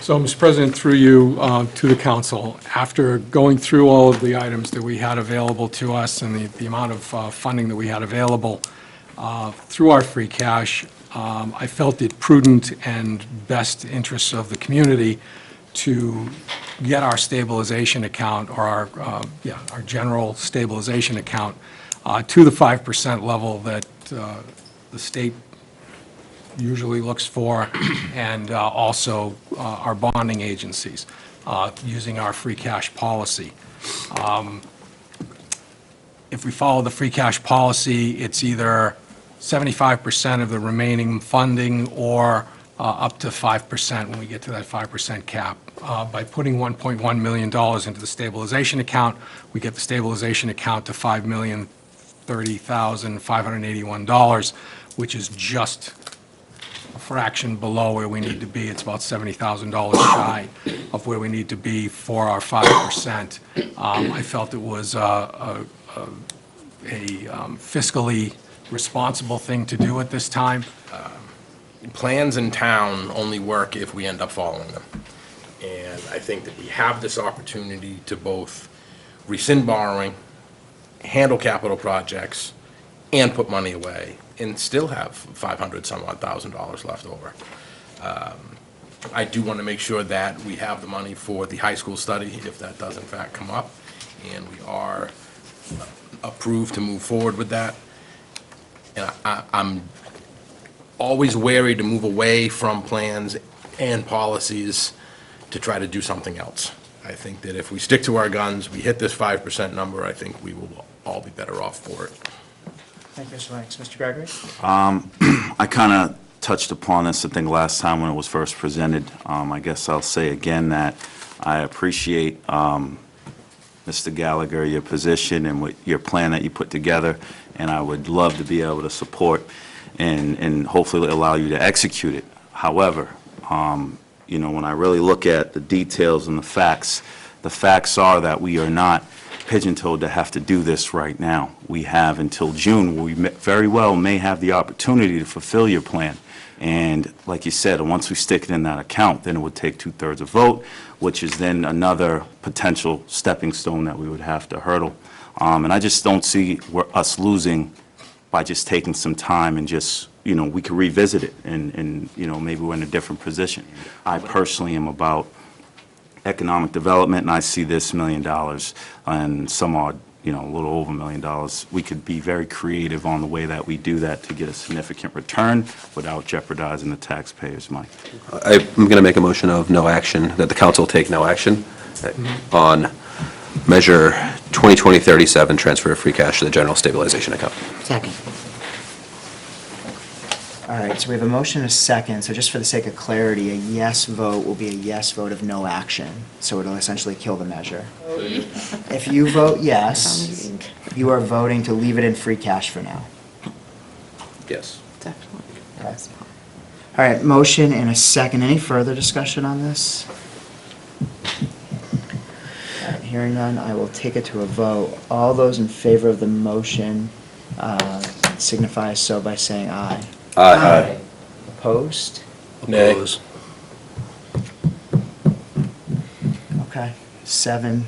So, Mr. President, through you to the council, after going through all of the items that we had available to us and the amount of funding that we had available through our free cash, I felt it prudent and best interests of the community to get our stabilization account, or our general stabilization account, to the 5% level that the state usually looks for, and also our bonding agencies, using our free cash policy. If we follow the free cash policy, it's either 75% of the remaining funding or up to 5% when we get to that 5% cap. By putting $1.1 million into the stabilization account, we get the stabilization account to $5,030,581, which is just a fraction below where we need to be. It's about $70,000 shy of where we need to be for our 5%. I felt it was a fiscally responsible thing to do at this time. Plans in town only work if we end up following them. And I think that we have this opportunity to both rescind borrowing, handle capital projects, and put money away, and still have $500,000 left over. I do want to make sure that we have the money for the high school study, if that does in fact come up, and we are approved to move forward with that. And I'm always wary to move away from plans and policies to try to do something else. I think that if we stick to our guns, we hit this 5% number, I think we will all be better off for it. Thank you, Mr. Lennox. Mr. Gregory? I kind of touched upon this, I think, last time when it was first presented. I guess I'll say again that I appreciate, Mr. Gallagher, your position and what your plan that you put together, and I would love to be able to support and hopefully allow you to execute it. However, you know, when I really look at the details and the facts are that we are not pigeon-toed to have to do this right now. We have until June, where we very well may have the opportunity to fulfill your plan. And like you said, once we stick it in that account, then it would take 2/3 of vote, which is then another potential stepping stone that we would have to hurdle. And I just don't see us losing by just taking some time and just, you know, we could revisit it and you know, maybe we're in a different position. I personally am about economic development, and I see this $1 million and some odd, you know, a little over $1 million. We could be very creative on the way that we do that to get a significant return without jeopardizing the taxpayers' money. I'm going to make a motion of no action, that the council take no action on measure 2020-37, transfer of free cash to the general stabilization account. Second. All right, so we have a motion and a second, so just for the sake of clarity, a yes vote will be a yes vote of no action, so it'll essentially kill the measure. If you vote yes, you are voting to leave it in free cash for now. Yes. Definitely. Okay. All right, motion and a second. Any further discussion on this? All right, hearing none, I will take it to a vote. All those in favor of the motion signify so by saying aye. Aye. Opposed? Nay. Okay, 7-2.